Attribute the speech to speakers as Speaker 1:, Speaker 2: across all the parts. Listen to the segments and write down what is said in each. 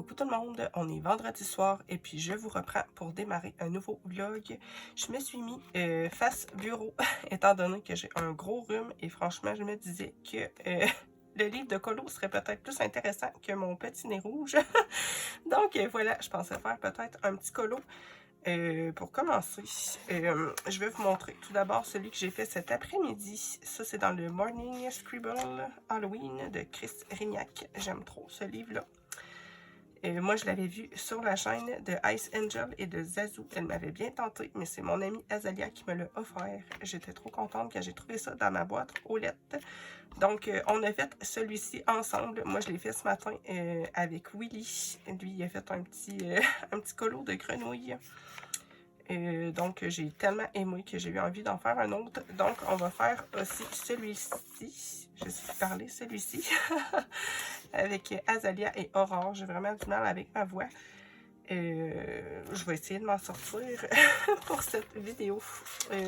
Speaker 1: Coucou tout le monde, on est vendredi soir et puis je vous reprends pour démarrer un nouveau vlog. Je me suis mis face bureau étant donné que j'ai un gros rhume et franchement je me disais que le livre de colo serait peut-être plus intéressant que mon petit nez rouge. Donc voilà, je pensais faire peut-être un petit colo. Pour commencer, je vais vous montrer tout d'abord celui que j'ai fait cet après-midi. Ça, c'est dans le Morning Scribble Halloween de Chris Rignac. J'aime trop ce livre-là. Moi, je l'avais vu sur la chaîne de Ice Angel et de Zazu. Elle m'avait bien tenté, mais c'est mon amie Azalia qui me l'a offert. J'étais trop contente quand j'ai trouvé ça dans ma boîte aux lettres. Donc, on a fait celui-ci ensemble. Moi, je l'ai fait ce matin avec Willy. Lui, il a fait un petit colo de grenouille. Donc, j'ai tellement aimé que j'ai eu envie d'en faire un autre. Donc, on va faire aussi celui-ci. Je sais parler, celui-ci. Avec Azalia et Aurore. J'ai vraiment du mal avec ma voix. Je vais essayer de m'en sortir pour cette vidéo.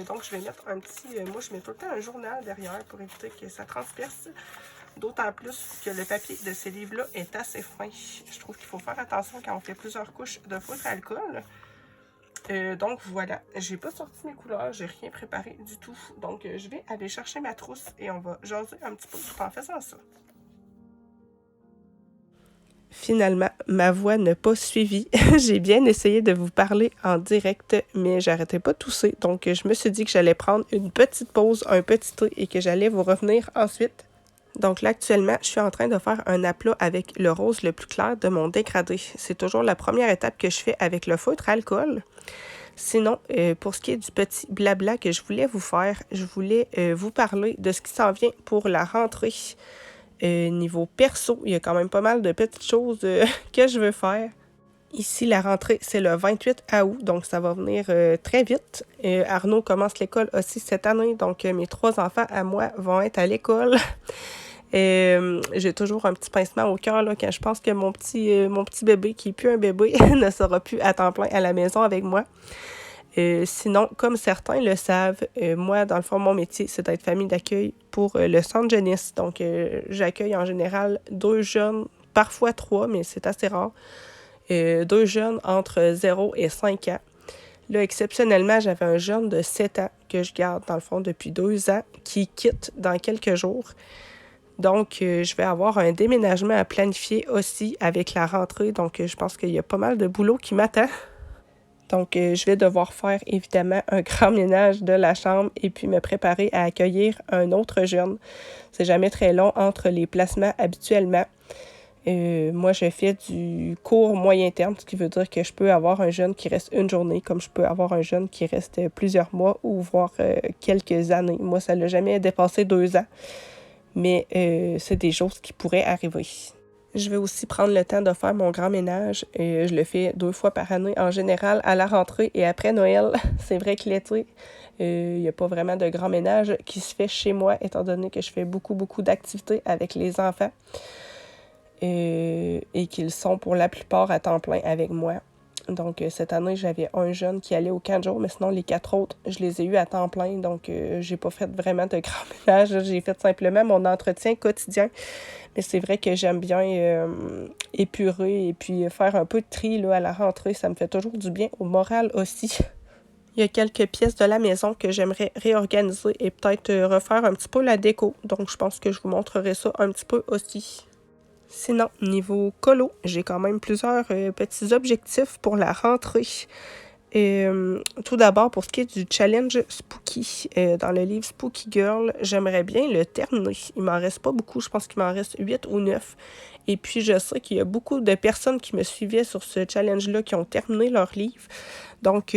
Speaker 1: Donc, je vais mettre un petit... moi, je mets tout le temps un journal derrière pour éviter que ça transperce. D'autant plus que le papier de ces livres-là est assez fin. Je trouve qu'il faut faire attention quand on fait plusieurs couches de feutre à alcool. Donc voilà, j'ai pas sorti mes couleurs, j'ai rien préparé du tout. Donc je vais aller chercher ma trousse et on va jaser un petit peu tout en faisant ça. Finalement, ma voix n'a pas suivi. J'ai bien essayé de vous parler en direct, mais j'arrêtais pas de tousser. Donc je me suis dit que j'allais prendre une petite pause, un petit thé et que j'allais vous revenir ensuite. Donc là, actuellement, je suis en train de faire un aplat avec le rose le plus clair de mon dégradé. C'est toujours la première étape que je fais avec le feutre à alcool. Sinon, pour ce qui est du petit blabla que je voulais vous faire, je voulais vous parler de ce qui s'en vient pour la rentrée. Niveau perso, il y a quand même pas mal de petites choses que je veux faire. Ici, la rentrée, c'est le 28 août, donc ça va venir très vite. Arnaud commence l'école aussi cette année, donc mes 3 enfants à moi vont être à l'école. J'ai toujours un petit pincement au cœur là, quand je pense que mon petit bébé, qui n'est plus un bébé, ne sera plus à temps plein à la maison avec moi. Sinon, comme certains le savent, moi, dans le fond, mon métier, c'est d'être famille d'accueil pour le centre jeunesse. Donc, j'accueille en général 2 jeunes, parfois 3, mais c'est assez rare. 2 jeunes entre 0 et 5 ans. Là, exceptionnellement, j'avais un jeune de 7 ans que je garde, dans le fond, depuis 2 ans, qui quitte dans quelques jours. Donc, je vais avoir un déménagement à planifier aussi avec la rentrée. Donc, je pense qu'il y a pas mal de boulot qui m'attend. Donc, je vais devoir faire évidemment un grand ménage de la chambre et puis me préparer à accueillir un autre jeune. C'est jamais très long entre les placements habituellement. Moi, je fais du court moyen terme, ce qui veut dire que je peux avoir un jeune qui reste une journée, comme je peux avoir un jeune qui reste plusieurs mois ou voire quelques années. Moi, ça n'a jamais dépassé 2 ans, mais c'est des choses qui pourraient arriver. Je vais aussi prendre le temps de faire mon grand ménage. Je le fais 2 fois par année, en général à la rentrée et après Noël. C'est vrai que l'été, il n'y a pas vraiment de grand ménage qui se fait chez moi, étant donné que je fais beaucoup d'activités avec les enfants et qu'ils sont pour la plupart à temps plein avec moi. Donc, cette année, j'avais un jeune qui allait au camp de jour, mais sinon, les 4 autres, je les ai eus à temps plein. Donc, j'ai pas fait vraiment de grand ménage. J'ai fait simplement mon entretien quotidien. Mais c'est vrai que j'aime bien épurer et puis faire un peu de tri là, à la rentrée. Ça me fait toujours du bien au moral aussi. Il y a quelques pièces de la maison que j'aimerais réorganiser et peut-être refaire un petit peu la déco. Donc, je pense que je vous montrerai ça un petit peu aussi. Sinon, niveau colo, j'ai quand même plusieurs petits objectifs pour la rentrée. Tout d'abord, pour ce qui est du challenge Spooky, dans le livre Spooky Girl, j'aimerais bien le terminer. Il m'en reste pas beaucoup, je pense qu'il m'en reste 8 ou 9. Et puis, je sais qu'il y a beaucoup de personnes qui me suivaient sur ce challenge-là qui ont terminé leur livre. Donc,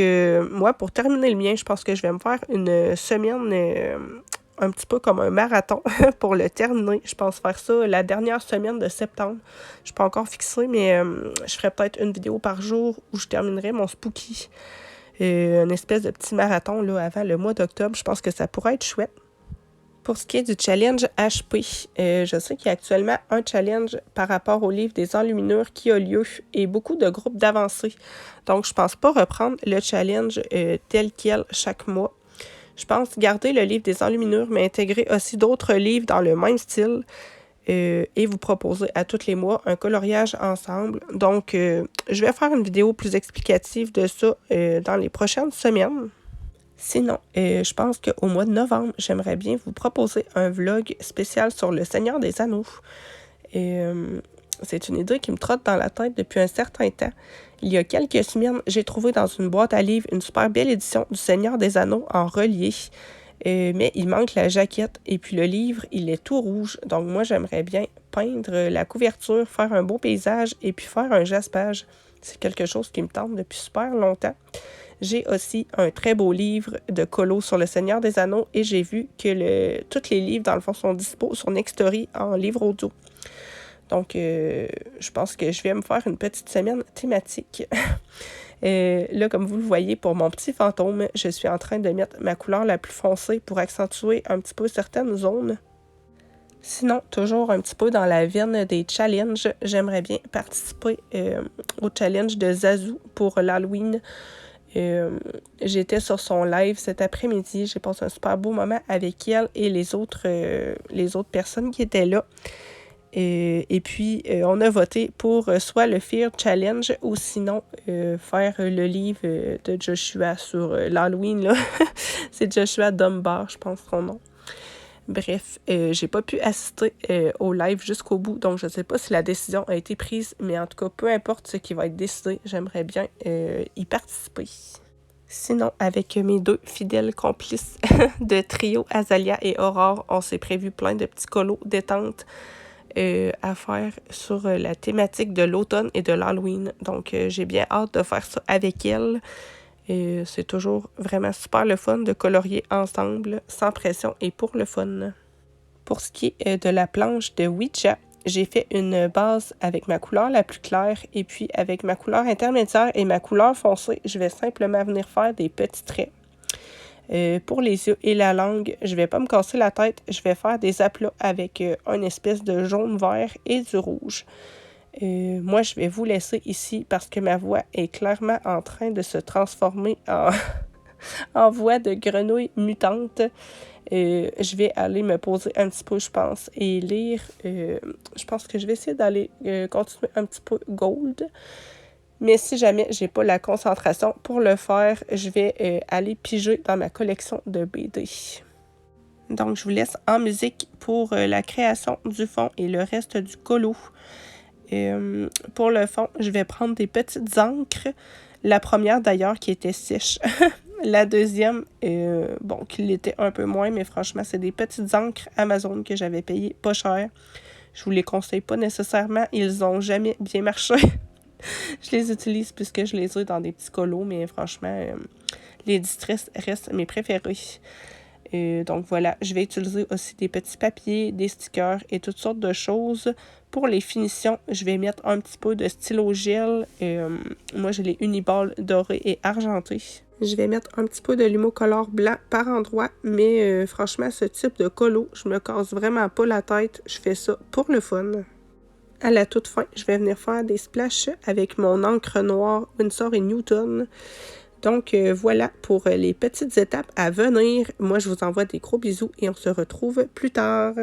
Speaker 1: moi, pour terminer le mien, je pense que je vais me faire une semaine un petit peu comme un marathon pour le terminer. Je pense faire ça la dernière semaine de septembre. Je ne suis pas encore fixée, mais je ferai peut-être une vidéo par jour où je terminerai mon Spooky. Une espèce de petit marathon là, avant le mois d'octobre. Je pense que ça pourrait être chouette. Pour ce qui est du challenge HP, je sais qu'il y a actuellement un challenge par rapport au livre des enluminures qui a lieu et beaucoup de groupes d'avancées. Donc, je pense pas reprendre le challenge tel quel chaque mois. Je pense garder le livre des enluminures, mais intégrer aussi d'autres livres dans le même style. et vous proposer à tous les mois un coloriage ensemble. Donc, je vais faire une vidéo plus explicative de ça dans les prochaines semaines. Sinon, je pense qu'au mois de novembre, j'aimerais bien vous proposer un vlog spécial sur le Seigneur des Anneaux. C'est une idée qui me trotte dans la tête depuis un certain temps. Il y a quelques semaines, j'ai trouvé dans une boîte à livres une super belle édition du Seigneur des Anneaux en relié. Mais il manque la jaquette et puis le livre, il est tout rouge. Donc moi, j'aimerais bien peindre la couverture, faire un beau paysage et puis faire un jaspage. C'est quelque chose qui me tente depuis super longtemps. J'ai aussi un très beau livre de colo sur le Seigneur des Anneaux et j'ai vu que tous les livres, dans le fond, sont dispo sur Nextory en livre audio. Donc, je pense que je vais me faire une petite semaine thématique. Là, comme vous le voyez, pour mon petit fantôme, je suis en train de mettre ma couleur la plus foncée pour accentuer un petit peu certaines zones. Sinon, toujours un petit peu dans la veine des challenges, j'aimerais bien participer au challenge de Zazu pour l'Halloween. J'étais sur son live cet après-midi. J'ai passé un super beau moment avec elle et les autres personnes qui étaient là. Et puis, on a voté pour soit le Fear Challenge ou sinon faire le livre de Joshua sur l'Halloween. Là. C'est Joshua Dunbar, je pense son nom. Bref, j'ai pas pu assister au live jusqu'au bout, donc je sais pas si la décision a été prise, mais en tout cas, peu importe ce qui va être décidé, j'aimerais bien y participer. Sinon, avec mes deux fidèles complices de trio, Azalia et Aurore, on s'est prévu plein de petits colos détente à faire sur la thématique de l'automne et de l'Halloween. Donc, j'ai bien hâte de faire ça avec elle. C'est toujours vraiment super le fun de colorier ensemble, sans pression et pour le fun. Pour ce qui est de la planche de Ouija, j'ai fait une base avec ma couleur la plus claire et puis avec ma couleur intermédiaire et ma couleur foncée, je vais simplement venir faire des petits traits. Pour les yeux et la langue, je vais pas me casser la tête, je vais faire des aplats avec une espèce de jaune vert et du rouge. Moi, je vais vous laisser ici parce que ma voix est clairement en train de se transformer en voix de grenouille mutante. Je vais aller me poser un petit peu, je pense, et lire. Je pense que je vais essayer d'aller continuer un petit peu Gold. Mais si jamais j'ai pas la concentration pour le faire, je vais aller piger dans ma collection de BD. Donc, je vous laisse en musique pour la création du fond et le reste du colo. Pour le fond, je vais prendre des petites encres. La première, d'ailleurs, qui était sèche. La deuxième, qui l'était un peu moins, mais franchement, c'est des petites encres Amazon que j'avais payées pas cher. Je vous les conseille pas nécessairement. Ils ont jamais bien marché. Je les utilise puisque je les ai dans des petits colos, mais franchement, les Distress restent mes préférés. Donc voilà, je vais utiliser aussi des petits papiers, des stickers et toutes sortes de choses. Pour les finitions, je vais mettre un petit peu de stylo gel. Moi, j'ai les Uniball dorés et argentés. Je vais mettre un petit peu de Lumocolor blanc par endroit, mais franchement, ce type de colo, je me casse vraiment pas la tête. Je fais ça pour le fun. À la toute fin, je vais venir faire des splashes avec mon encre noire Winsor & Newton. Donc voilà pour les petites étapes à venir. Moi, je vous envoie des gros bisous et on se retrouve plus tard.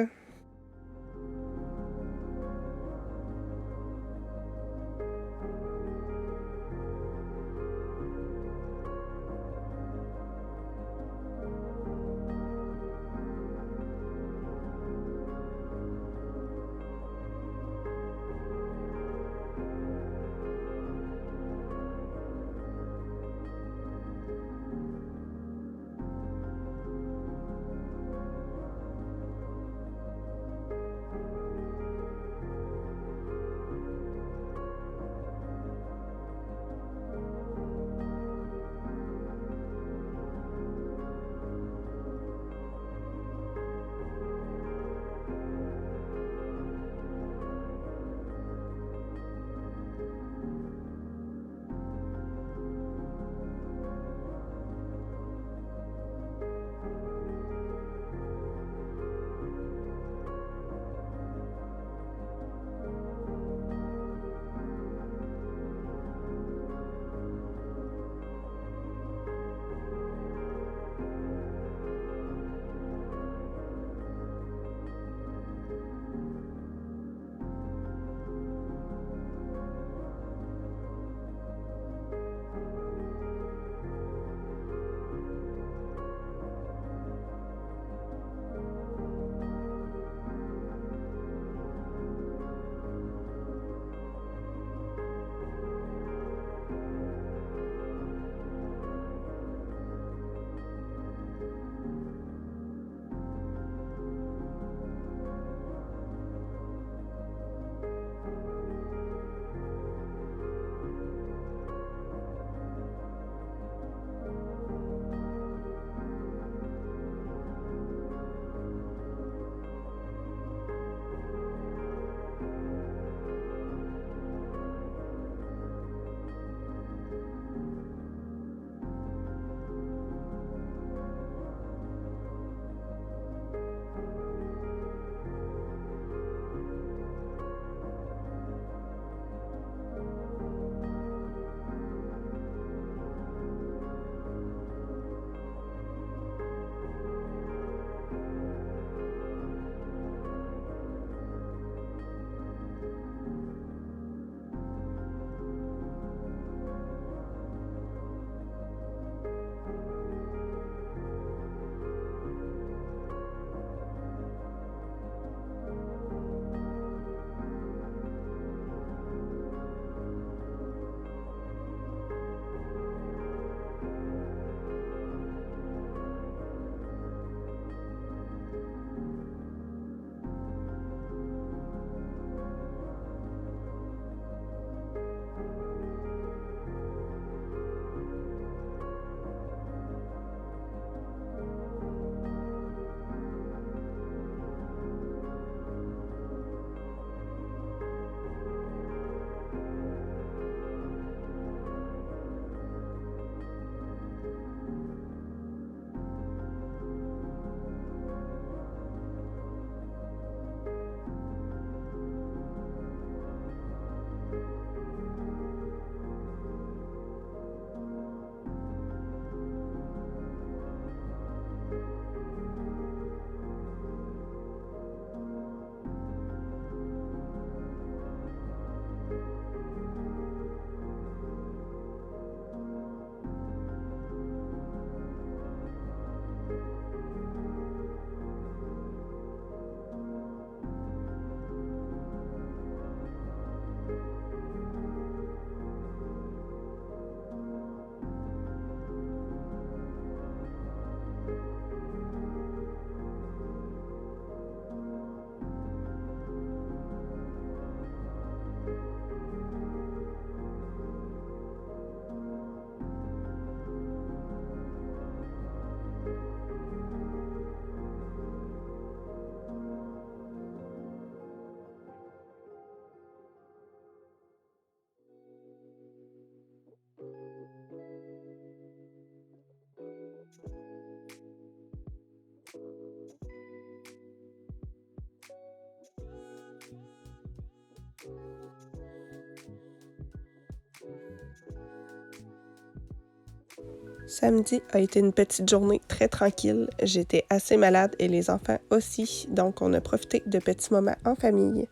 Speaker 1: Samedi a été une petite journée très tranquille. J'étais assez malade et les enfants aussi, donc on a profité de petits moments en famille.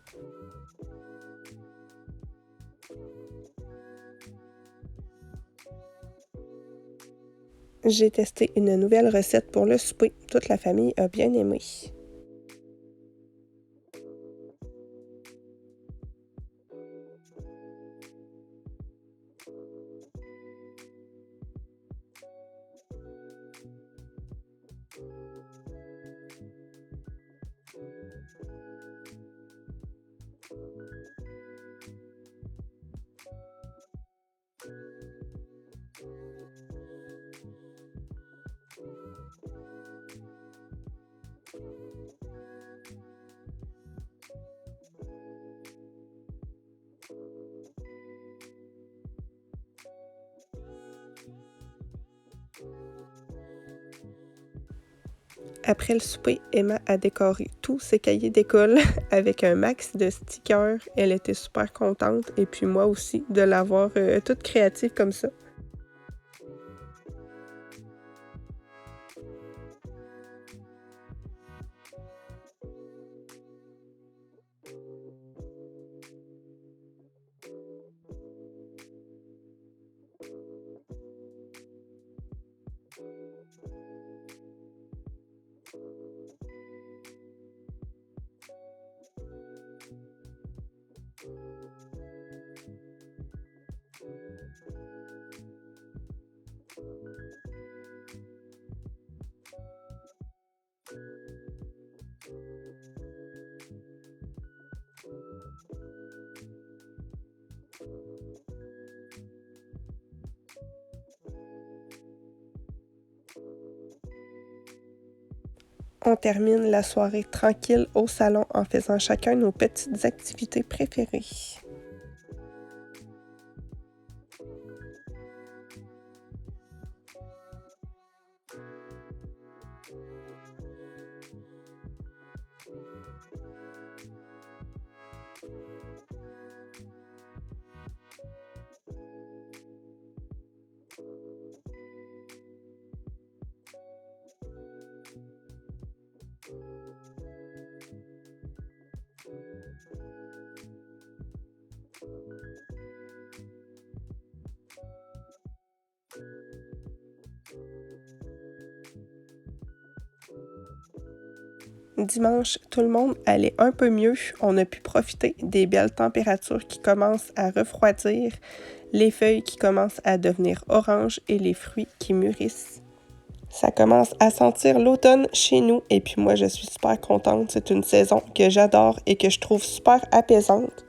Speaker 1: J'ai testé une nouvelle recette pour le souper. Toute la famille a bien aimé. Après le souper, Emma a décoré tous ses cahiers d'école avec un max de stickers. Elle était super contente et puis moi aussi de l'avoir toute créative comme ça. On termine la soirée tranquille au salon en faisant chacun nos petites activités préférées. Dimanche, tout le monde allait un peu mieux. On a pu profiter des belles températures qui commencent à refroidir, les feuilles qui commencent à devenir oranges et les fruits qui mûrissent. Ça commence à sentir l'automne chez nous et puis moi je suis super contente. C'est une saison que j'adore et que je trouve super apaisante.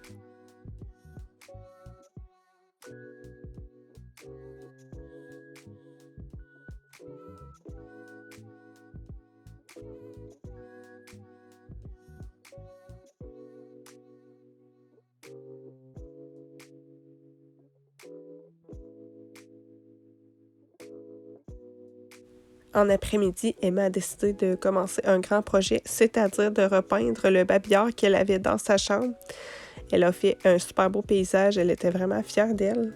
Speaker 1: En après-midi, Emma a décidé de commencer un grand projet, c'est-à-dire de repeindre le babillard qu'elle avait dans sa chambre. Elle a fait un super beau paysage, elle était vraiment fière d'elle.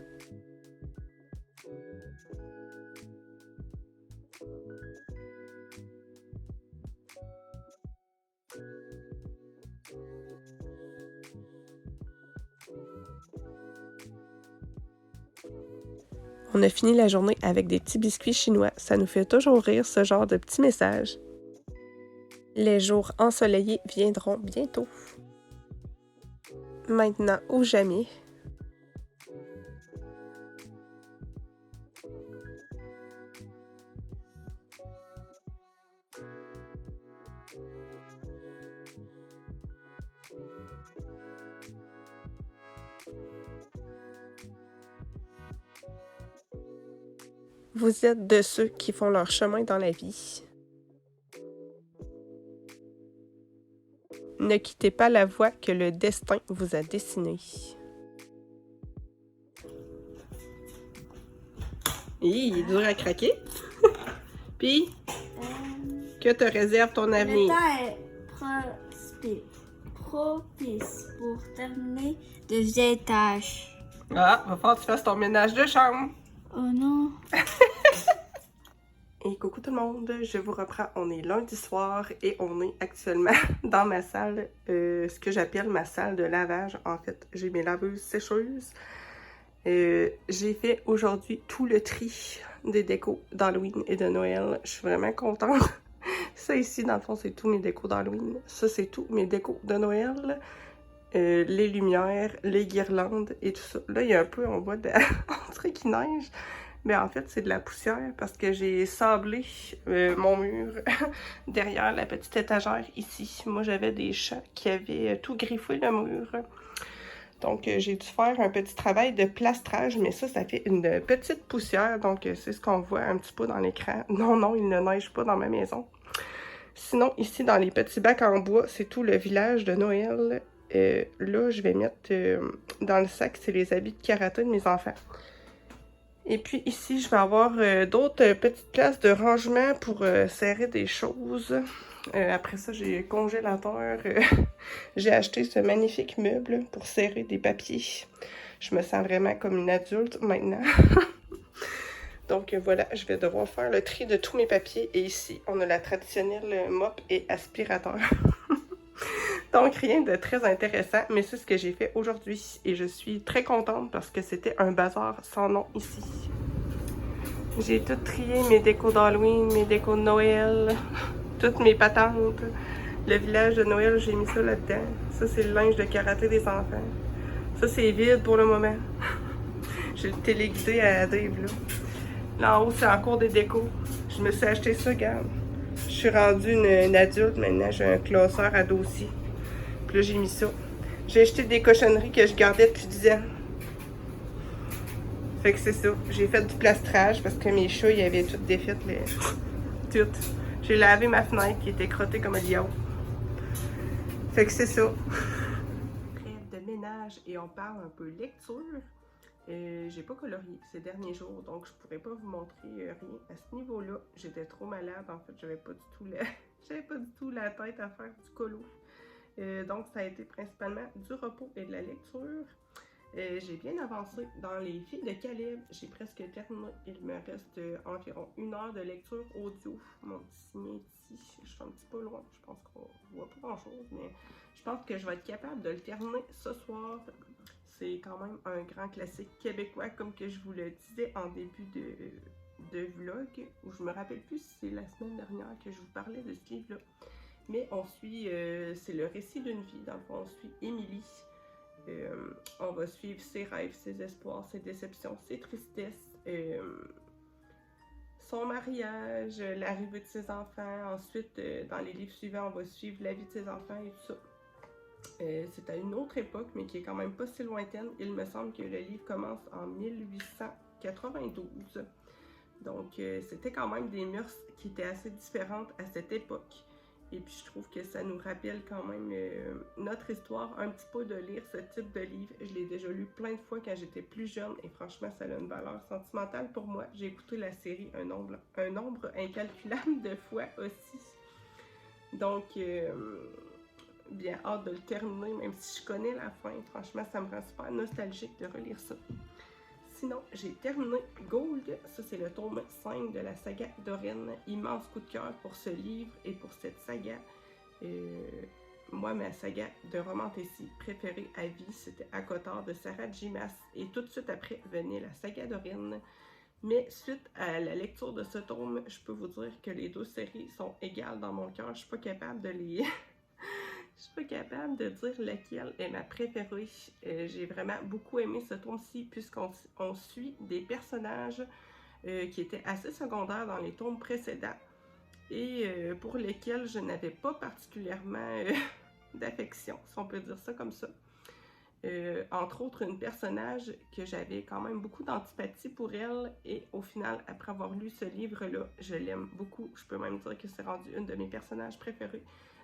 Speaker 1: On a fini la journée avec des petits biscuits chinois. Ça nous fait toujours rire ce genre de petits messages. Les jours ensoleillés viendront bientôt. Maintenant ou jamais. Vous êtes de ceux qui font leur chemin dans la vie. Ne quittez pas la voie que le destin vous a dessinée. Il est dur à craquer. Puis, que te réserve ton avenir?
Speaker 2: Le temps est propice pour terminer deuxième tâche.
Speaker 1: Ah, va falloir que tu fasses ton ménage de chambre.
Speaker 2: Oh non.
Speaker 1: Et coucou tout le monde, je vous reprends, on est lundi soir et on est actuellement dans ma salle, ce que j'appelle ma salle de lavage. En fait, j'ai mes laveuses sécheuses. J'ai fait aujourd'hui tout le tri des décos d'Halloween et de Noël. Je suis vraiment contente. Ça ici, dans le fond, c'est tous mes décos d'Halloween. Ça, c'est tous mes décos de Noël. Les lumières, les guirlandes et tout ça. Là, il y a un peu, on voit, on dirait qu'il neige. Mais en fait, c'est de la poussière parce que j'ai sablé mon mur derrière la petite étagère ici. Moi, j'avais des chats qui avaient tout griffé le mur. Donc, j'ai dû faire un petit travail de plastrage, mais ça fait une petite poussière. Donc, c'est ce qu'on voit un petit peu dans l'écran. Non, il ne neige pas dans ma maison. Sinon, ici, dans les petits bacs en bois, c'est tout le village de Noël. Là, je vais mettre dans le sac, c'est les habits de karaté de mes enfants. Et puis ici, je vais avoir d'autres petites places de rangement pour serrer des choses. Après ça, j'ai congélateur. J'ai acheté ce magnifique meuble pour serrer des papiers. Je me sens vraiment comme une adulte maintenant. Donc voilà, je vais devoir faire le tri de tous mes papiers. Et ici, on a la traditionnelle mop et aspirateur. Donc rien de très intéressant, mais c'est ce que j'ai fait aujourd'hui. Et je suis très contente parce que c'était un bazar sans nom ici. J'ai tout trié, mes décos d'Halloween, mes décos de Noël, toutes mes patentes. Le village de Noël, j'ai mis ça là-dedans. Ça, c'est le linge de karaté des enfants. Ça, c'est vide pour le moment. J'ai le téléguidé à Dave, là. Là en haut, c'est encore des décos. Je me suis acheté ça, regarde. Je suis rendue une adulte maintenant, j'ai un classeur à dossier. Puis là, j'ai mis ça. J'ai acheté des cochonneries que je gardais depuis 10 ans. Fait que c'est ça. J'ai fait du plastrage parce que mes chats, ils avaient tout défait. Tout. J'ai lavé ma fenêtre qui était crottée comme un lion. Fait que c'est ça. Trêve de ménage et on parle un peu lecture. J'ai pas colorié ces derniers jours, donc je pourrais pas vous montrer rien à ce niveau-là. J'étais trop malade, en fait, j'avais pas du tout la tête à faire du colo. Donc ça a été principalement du repos et de la lecture. J'ai bien avancé dans les filles de Caleb. J'ai presque terminé. Il me reste environ 1 heure de lecture audio. Mon petit métier, je suis un petit peu loin. Je pense qu'on voit pas grand-chose, mais je pense que je vais être capable de le terminer ce soir. C'est quand même un grand classique québécois, comme que je vous le disais en début de vlog, où je me rappelle plus si c'est la semaine dernière que je vous parlais de ce livre-là. Mais on suit, c'est le récit d'une vie. Dans le fond, on suit Émilie. On va suivre ses rêves, ses espoirs, ses déceptions, ses tristesses, son mariage, l'arrivée de ses enfants. Ensuite, dans les livres suivants, on va suivre la vie de ses enfants et tout ça. C'est à une autre époque, mais qui est quand même pas si lointaine. Il me semble que le livre commence en 1892. Donc, c'était quand même des mœurs qui étaient assez différentes à cette époque. Et puis, je trouve que ça nous rappelle quand même notre histoire, un petit peu de lire ce type de livre. Je l'ai déjà lu plein de fois quand j'étais plus jeune et franchement, ça a une valeur sentimentale pour moi. J'ai écouté la série un nombre incalculable de fois aussi. Donc, bien hâte de le terminer, même si je connais la fin. Franchement, ça me rend super nostalgique de relire ça. Sinon, j'ai terminé Gold. Ça, c'est le tome 5 de la saga Dorine. Immense coup de cœur pour ce livre et pour cette saga. Moi, ma saga de romantésie préférée à vie, c'était ACOTAR de Sarah J. Maas. Et tout de suite après venait la saga Dorine. Mais suite à la lecture de ce tome, je peux vous dire que les deux séries sont égales dans mon cœur. Je suis pas capable de les... Je suis pas capable de dire laquelle est ma préférée. J'ai vraiment beaucoup aimé ce tome-ci puisqu'on suit des personnages qui étaient assez secondaires dans les tomes précédents et pour lesquels je n'avais pas particulièrement d'affection, si on peut dire ça comme ça. Entre autres, une personnage que j'avais quand même beaucoup d'antipathie pour elle et au final, après avoir lu ce livre-là, je l'aime beaucoup. Je peux même dire que c'est rendu une de mes personnages préférés.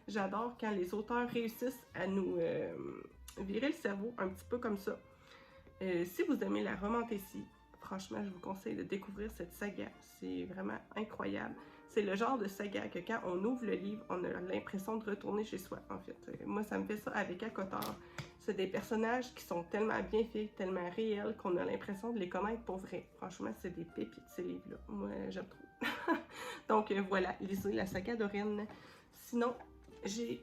Speaker 1: J'adore quand les auteurs réussissent à nous virer le cerveau un petit peu comme ça. Si vous aimez la romantésie, franchement, je vous conseille de découvrir cette saga. C'est vraiment incroyable. C'est le genre de saga que quand on ouvre le livre, on a l'impression de retourner chez soi, en fait. Moi, ça me fait ça avec ACOTAR. C'est des personnages qui sont tellement bien faits, tellement réels, qu'on a l'impression de les connaître pour vrai. Franchement, c'est des pépites, ces livres-là. Moi, je trouve. Donc voilà, lisez la saga d'Oren. Sinon, j'ai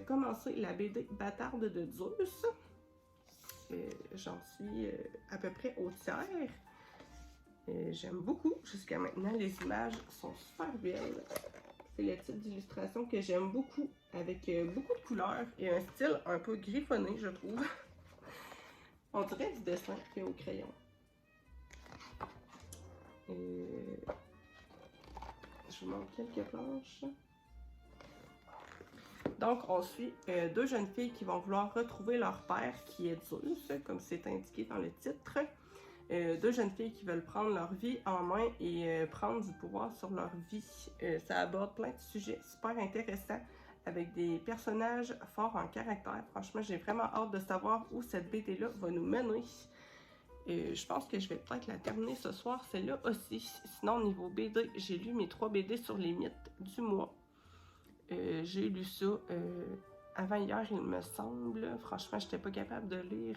Speaker 1: commencé la BD Bâtarde de Zeus. J'en suis à peu près au tiers. J'aime beaucoup jusqu'à maintenant. Les images sont super belles. C'est le type d'illustration que j'aime beaucoup, avec beaucoup de couleurs et un style un peu griffonné, je trouve. On dirait du dessin fait au crayon. Je vous montre quelques planches. Donc, on suit deux jeunes filles qui vont vouloir retrouver leur père, qui est Zeus, comme c'est indiqué dans le titre. Deux jeunes filles qui veulent prendre leur vie en main et prendre du pouvoir sur leur vie. Ça aborde plein de sujets super intéressants avec des personnages forts en caractère. Franchement, j'ai vraiment hâte de savoir où cette BD-là va nous mener. Je pense que je vais peut-être la terminer ce soir, celle-là aussi. Sinon, au niveau BD, j'ai lu mes 3 BD sur les mythes du mois. J'ai lu ça avant hier, il me semble. Franchement, j'étais pas capable de lire.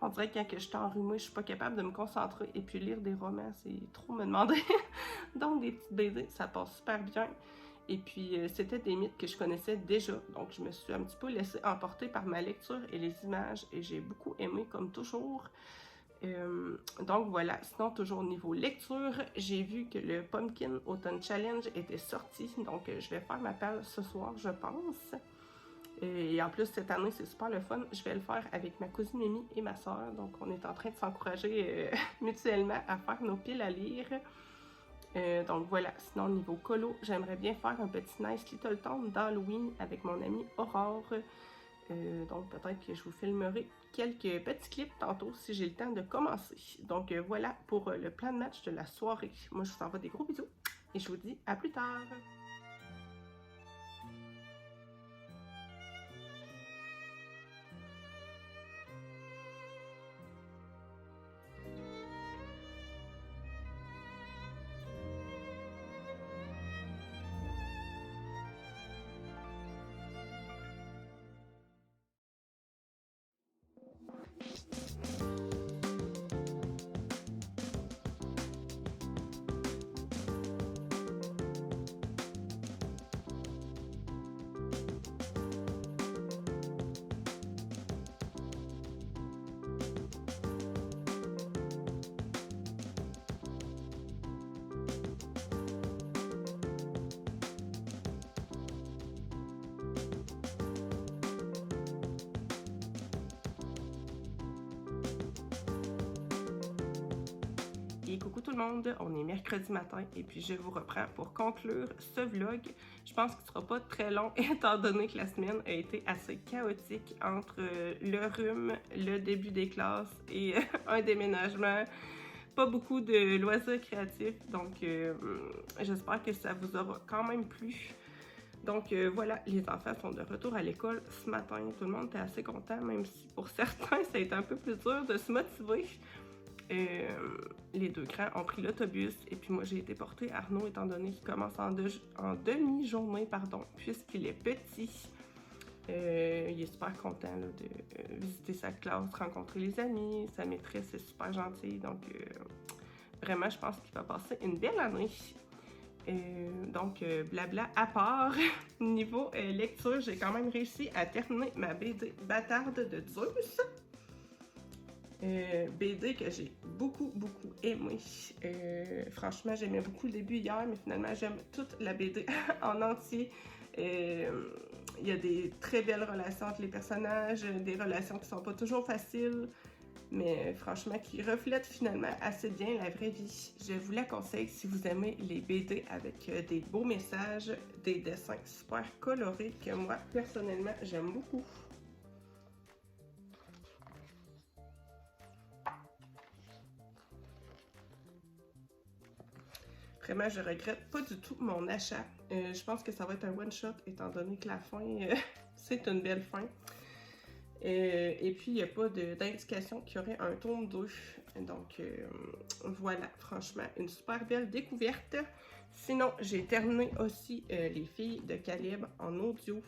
Speaker 1: On dirait que quand je suis enrhumée, je suis pas capable de me concentrer. Et puis lire des romans, c'est trop me demander. Donc des petites BD, ça passe super bien. Et puis c'était des mythes que je connaissais déjà. Donc je me suis un petit peu laissée emporter par ma lecture et les images. Et j'ai beaucoup aimé comme toujours. Donc voilà, sinon toujours au niveau lecture, j'ai vu que le Pumpkin Autumn Challenge était sorti, donc je vais faire ma palle ce soir, je pense. Et en plus, cette année, c'est super le fun, je vais le faire avec ma cousine Mimi et ma soeur, donc on est en train de s'encourager mutuellement à faire nos piles à lire. Donc voilà, sinon au niveau colo, j'aimerais bien faire un petit Nice Little Town d'Halloween avec mon amie Aurore. Donc peut-être que je vous filmerai quelques petits clips tantôt si j'ai le temps de commencer. Donc voilà pour le plan de match de la soirée. Moi je vous envoie des gros bisous et je vous dis à plus tard. Et coucou tout le monde, on est mercredi matin et puis je vous reprends pour conclure ce vlog. Je pense qu'il ne sera pas très long étant donné que la semaine a été assez chaotique entre le rhume, le début des classes et un déménagement. Pas beaucoup de loisirs créatifs, donc j'espère que ça vous aura quand même plu. Donc voilà, les enfants sont de retour à l'école ce matin. Tout le monde était assez content, même si pour certains, ça a été un peu plus dur de se motiver. Les deux grands ont pris l'autobus et puis moi j'ai été portée. Arnaud, étant donné qu'il commence en demi-journée, puisqu'il est petit. Il est super content là, de visiter sa classe, rencontrer les amis. Sa maîtresse est super gentille, donc vraiment je pense qu'il va passer une belle année. Donc blabla à part, niveau lecture, j'ai quand même réussi à terminer ma BD Bâtarde de Zeus. BD que j'ai beaucoup aimé. Franchement, j'aimais beaucoup le début hier, mais finalement, j'aime toute la BD en entier. Il y a des très belles relations entre les personnages, des relations qui sont pas toujours faciles, mais franchement, qui reflètent finalement assez bien la vraie vie. Je vous la conseille si vous aimez les BD avec des beaux messages, des dessins super colorés que moi, personnellement, j'aime beaucoup. Vraiment, je regrette pas du tout mon achat. Je pense que ça va être un one-shot, étant donné que la fin, c'est une belle fin. Et puis, il n'y a pas d'indication qu'il y aurait un tome 2. Donc, voilà, franchement, une super belle découverte. Sinon, j'ai terminé aussi Les filles de Caleb en audio.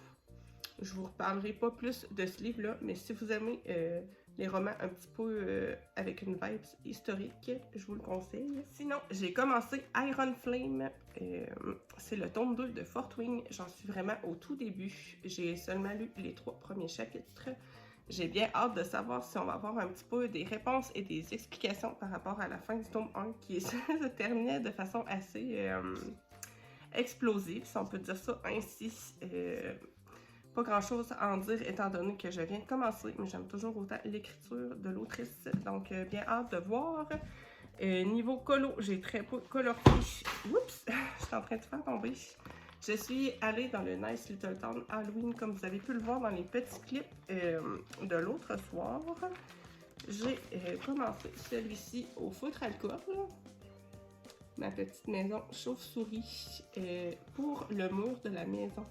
Speaker 1: Je vous reparlerai pas plus de ce livre-là, mais si vous aimez les romans un petit peu avec une vibe historique, je vous le conseille. Sinon, j'ai commencé Iron Flame, c'est le tome 2 de Fort Wing. J'en suis vraiment au tout début. J'ai seulement lu les 3 premiers chapitres. J'ai bien hâte de savoir si on va avoir un petit peu des réponses et des explications par rapport à la fin du tome 1 qui se terminait de façon assez explosive, si on peut dire ça ainsi. Pas grand chose à en dire étant donné que je viens de commencer, mais j'aime toujours autant l'écriture de l'autrice, donc bien hâte de voir. Niveau colo, j'ai très peu colorié. Oups, je suis en train de faire tomber. Je suis allée dans le Nice Little Town Halloween, comme vous avez pu le voir dans les petits clips de l'autre soir. J'ai commencé celui-ci au feutre alcool, ma petite maison chauve-souris, pour le mur de la maison.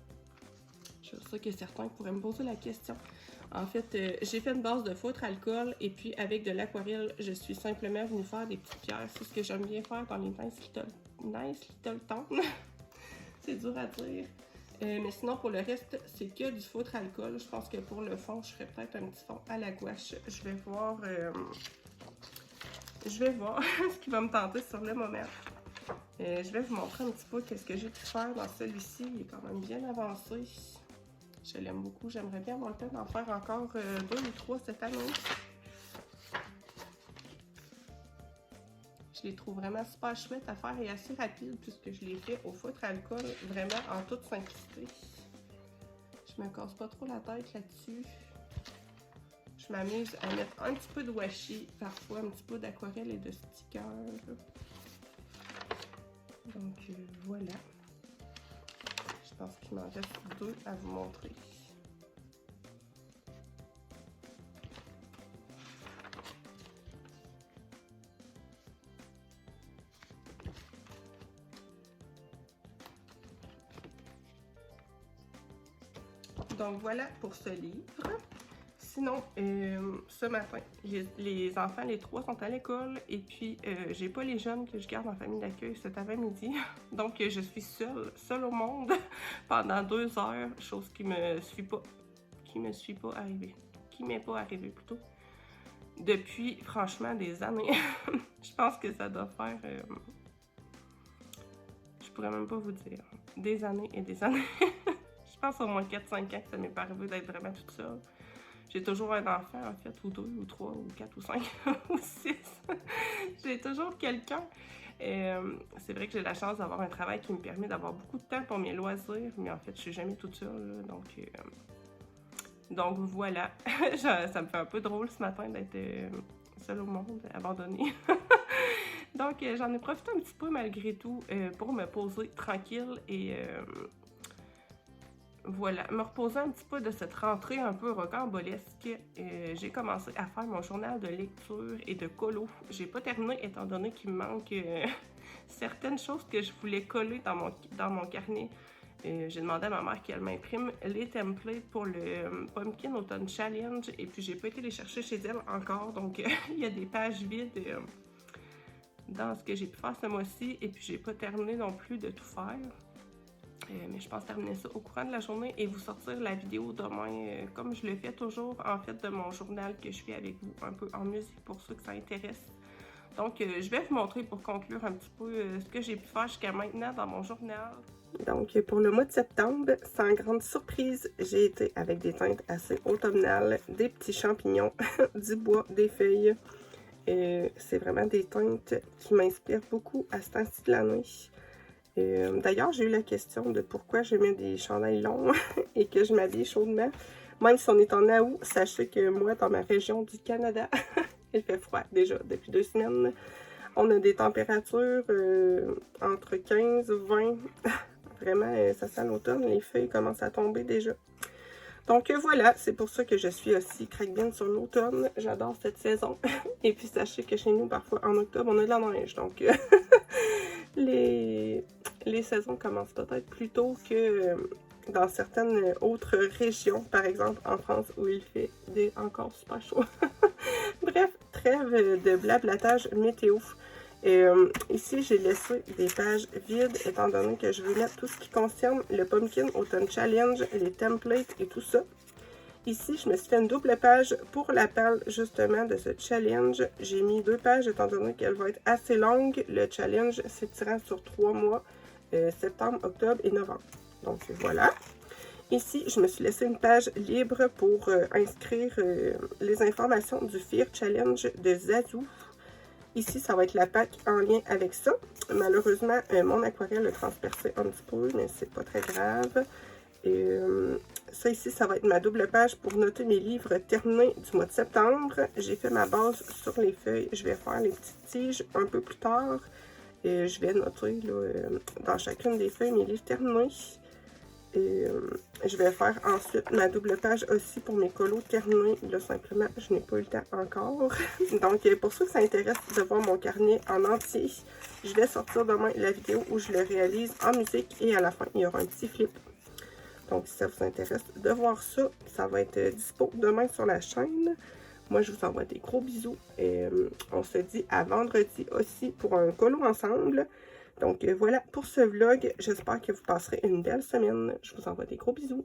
Speaker 1: Je sais que certains pourraient me poser la question. En fait, j'ai fait une base de feutre alcool et puis avec de l'aquarelle, je suis simplement venue faire des petites pierres. C'est ce que j'aime bien faire dans les Nice Little Town. C'est dur à dire. Mais sinon, pour le reste, c'est que du feutre alcool. Je pense que pour le fond, je ferais peut-être un petit fond à la gouache. Je vais voir ce qui va me tenter sur le moment. Je vais vous montrer un petit peu qu'est-ce que j'ai pu faire dans celui-ci. Il est quand même bien avancé. Je l'aime beaucoup. J'aimerais bien avoir le temps d'en faire encore 2 ou 3 cette année. Je les trouve vraiment super chouettes à faire et assez rapides puisque je les fais au feutre alcool vraiment en toute simplicité. Je me casse pas trop la tête là-dessus. Je m'amuse à mettre un petit peu de washi, parfois un petit peu d'aquarelle et de stickers. Donc voilà. Je pense qu'il m'en reste 2 à vous montrer. Donc voilà pour ce livre. Sinon, ce matin, les enfants, les 3 sont à l'école et puis j'ai pas les jeunes que je garde en famille d'accueil cet avant-midi. Donc je suis seule au monde pendant 2 heures, chose qui m'est pas arrivée plutôt. Depuis franchement des années. Je pense que ça doit faire, je pourrais même pas vous dire, des années et des années. Je pense au moins 4-5 ans que ça m'est pas arrivé d'être vraiment toute seule. J'ai toujours un enfant, en fait, ou 2, ou 3, ou 4, ou 5, ou 6. J'ai toujours quelqu'un. C'est vrai que j'ai la chance d'avoir un travail qui me permet d'avoir beaucoup de temps pour mes loisirs, mais en fait, je suis jamais toute seule, là, donc voilà. Ça me fait un peu drôle ce matin d'être seule au monde, abandonnée. Donc, j'en ai profité un petit peu malgré tout pour me poser tranquille et... voilà, me reposer un petit peu de cette rentrée un peu rocambolesque. J'ai commencé à faire mon journal de lecture et de colo. J'ai pas terminé étant donné qu'il me manque certaines choses que je voulais coller dans mon carnet. J'ai demandé à ma mère qu'elle m'imprime les templates pour le Pumpkin Autumn Challenge et puis j'ai pas été les chercher chez elle encore. Donc il y a des pages vides dans ce que j'ai pu faire ce mois-ci et puis j'ai pas terminé non plus de tout faire. Mais je pense terminer ça au courant de la journée et vous sortir la vidéo demain, comme je le fais toujours, en fait, de mon journal que je fais avec vous, un peu en musique pour ceux que ça intéresse. Donc, je vais vous montrer pour conclure un petit peu ce que j'ai pu faire jusqu'à maintenant dans mon journal. Donc, pour le mois de septembre, sans grande surprise, j'ai été avec des teintes assez automnales, des petits champignons, du bois, des feuilles. C'est vraiment des teintes qui m'inspirent beaucoup à ce temps-ci de l'année. D'ailleurs, j'ai eu la question de pourquoi je mets des chandails longs et que je m'habille chaudement. Même si on est en août, sachez que moi, dans ma région du Canada, il fait froid déjà depuis 2 semaines. On a des températures entre 15 et 20. Vraiment, ça sent l'automne. Les feuilles commencent à tomber déjà. Donc voilà, c'est pour ça que je suis aussi craque-bien sur l'automne. J'adore cette saison. Et puis sachez que chez nous, parfois en octobre, on a de la neige. Donc les saisons commencent peut-être plus tôt que dans certaines autres régions, par exemple en France où il fait encore super chaud. Bref, trêve de blablatage météo. Ici, j'ai laissé des pages vides étant donné que je vais mettre tout ce qui concerne le Pumpkin Autumn Challenge, les templates et tout ça. Ici, je me suis fait une double page pour la perle, justement, de ce challenge. J'ai mis 2 pages, étant donné qu'elle va être assez longue. Le challenge s'étirant sur 3 mois, septembre, octobre et novembre. Donc, voilà. Ici, je me suis laissé une page libre pour inscrire les informations du Fear Challenge de Zazou. Ici, ça va être la PAC en lien avec ça. Malheureusement, mon aquarelle a transpercé un petit peu, mais c'est pas très grave. Ça ici, ça va être ma double page pour noter mes livres terminés du mois de septembre. J'ai fait ma base sur les feuilles. Je vais faire les petites tiges un peu plus tard. Je vais noter là, dans chacune des feuilles mes livres terminés. Je vais faire ensuite ma double page aussi pour mes colos terminés. Là, simplement, je n'ai pas eu le temps encore. Donc, pour ceux que ça intéresse de voir mon carnet en entier, je vais sortir demain la vidéo où je le réalise en musique et à la fin, il y aura un petit flip. Donc, si ça vous intéresse de voir ça, ça va être dispo demain sur la chaîne. Moi, je vous envoie des gros bisous. On se dit à vendredi aussi pour un colo ensemble. Donc, voilà pour ce vlog. J'espère que vous passerez une belle semaine. Je vous envoie des gros bisous.